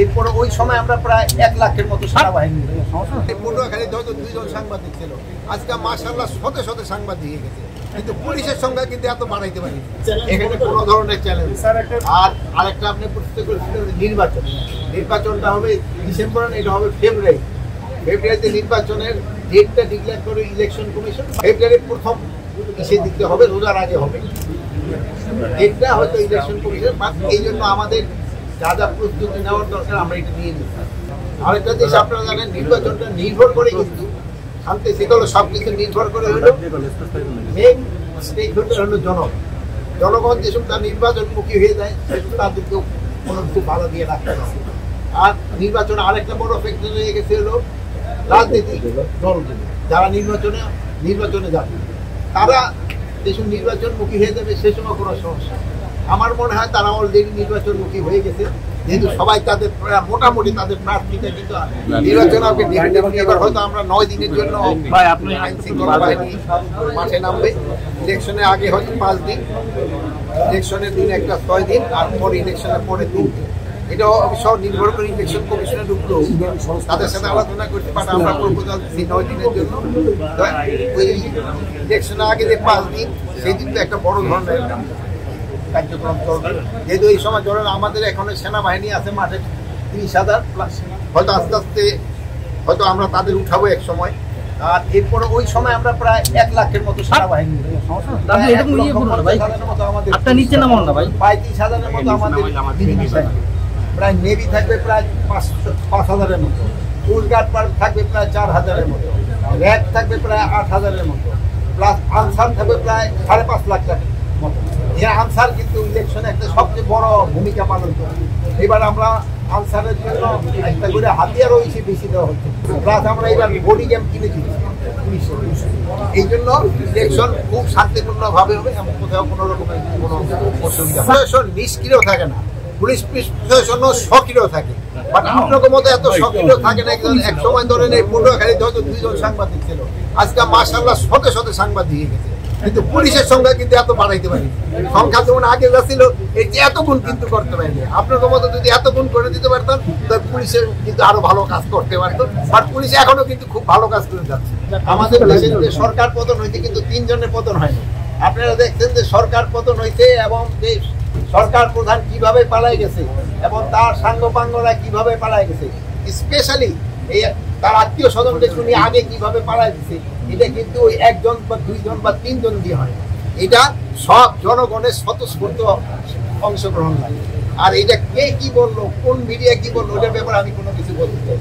এরপরে ওই সময় আমরা প্রায় 1 লাখের মতো সেনাবাহিনী পটুয়াখালী হয়তো 2 জন সাংবাদিক ছিল, আজকে মাশাআল্লাহ শতে শতে সাংবাদিক হয়ে গেছে, কিন্তু পুলিশের সংখ্যা কিন্তু এত বাড়াইতে পারি এখানে কোনো ধরনের চ্যালেঞ্জ। আর আরেকটা আপনি প্রস্তুত করেছিলেন নির্বাচনটা হবে ডিসেম্বর, এটা হবে ফেব্রুয়ারিতে নির্বাচনের ডেটটা ডিক্লেয়ার করে ইলেকশন কমিশন ফেব্রুয়ারির প্রথম সেই দিকতে হবে, রোজার আগে হবে ডেটটা হয়তো ইলেকশন কমিশন। এই জন্য আমাদের যা যা প্রস্তুতি নেওয়ার দরকার আমরা এটা নিয়ে নিচ্ছি। আরেকটা দেশ আপনারা জানেন নির্বাচনটা নির্ভর করে কিন্তু শান্তি শৃঙ্খলা সবকিছু নির্ভর করে হলো মেইন স্টেক হোল্ডার হলো জনগণ যেসব তার নির্বাচনমুখী হয়ে যায় সেসব তাদেরকেও কোনো কিছু ভালো দিয়ে রাখতে হবে। আর নির্বাচন আরেকটা বড় ফ্যাক্টর হয়ে গেছে হলো রাজনীতিক দলগুলো যারা নির্বাচনে যাবে তারা যেসব নির্বাচনমুখী হয়ে যাবে সে সময় কোনো সমস্যা। আমার মনে হয় তারা অলরেডি নির্বাচনমুখী হয়ে গেছে, যেহেতু সবাই তাদের মোটামুটি তাদের প্রার্থীটা কিন্তু নির্বাচন এবার হয়তো আমরা 9 দিনের জন্য আইন শৃঙ্খলা বাহিনী মাঠে নামবে। ইলেকশনের আগে হয়তো 5 দিন, ইলেকশনের দিন একটা 6 দিন, আর পরে ইলেকশনের পরে 2 দিন। এটাও সব নির্ভর করে ইলেকশন কমিশনের উপর তাদের সাথে আলোচনা করতে পারে। আমরা প্রপোজাল দিচ্ছি 9 দিনের জন্য। ওই ইলেকশনের আগে যে 5 দিন সেই দিন তো একটা বড় ধরনের কার্যক্রম চলবে, যেহেতু এই সময় ধরেন আমাদের এখানে সেনাবাহিনী আছে মাঠে 30,000 প্লাস, হয়তো আস্তে আস্তে হয়তো আমরা তাদের উঠাবো এক সময়। আর এরপরে ওই সময় আমরা প্রায় 1 লাখের মতো সেনাবাহিনী 35,000-এর মতো আমাদের প্রায় নেভি থাকবে প্রায় 5,000-এর মতো, কোস্টগার্ড থাকবে প্রায় 4,000-এর মতো, র্যাব থাকবে প্রায় 8,000-এর মতো, প্লাস আনসার থাকবে প্রায় 5.5 লাখ টাকার মতো। এই আনসার কিন্তু ইলেকশনে একটা সবচেয়ে বড় ভূমিকা পালন করে। এবার আমরা আনসারের জন্য একটা করে হাতিয়ারও বেশি দেওয়া হচ্ছে, প্লাস আমরা এবার বডি ক্যাম্প কিনেছি। এই জন্য ইলেকশন খুব শান্তিপূর্ণভাবে হবে, এমন কোথাও কোনো রকমের কোনো অসুবিধা নিষ্ক্রিয় থাকে না, পুলিশ প্রশাসনও সক্রিয় থাকে, বাট আপনাদের মতো এত সক্রিয় থাকে না। এক সময় ধরেন এই পটুয়াখালীতে হয়তো 2 জন সাংবাদিক ছিল, আজকে মাশাআল্লাহ শতে শতে সাংবাদিক হয়ে গেছে, কিন্তু পুলিশের সংখ্যা কিন্তু এত বাড়াইতে পারি সংখ্যা যেমন আগে যা ছিল এই যে এত গুণ কিন্তু করতে পারিনি। আপনাদের মতো যদি এত গুণ করে দিতে পারতাম তাহলে পুলিশের কিন্তু আরো ভালো কাজ করতে পারতো, বাট পুলিশ এখনো কিন্তু খুব ভালো কাজ করে যাচ্ছে। আমাদের দেশে যে সরকার পতন হয়েছে কিন্তু 3 জনের পতন হয়নি। আপনারা দেখছেন যে সরকার পতন হয়েছে এবং যে সরকার প্রধান কিভাবে পালাই গেছে এবং তার সাঙ্গপাঙ্গরা কিভাবে পালাই গেছে, স্পেশালি এই তার আত্মীয় স্বজনদের শুনি আগে কিভাবে পালাই দিছে, এটা কিন্তু ওই 1 জন বা 2 জন বা 3 জন দিয়ে হয়, এটা সব জনগণের স্বতঃস্ফূর্ত অংশগ্রহণ লাগে। আর এটা কে কি বললো, কোন মিডিয়া কি বললো, ওটার ব্যাপারে আমি কোনো কিছু বলতে চাই।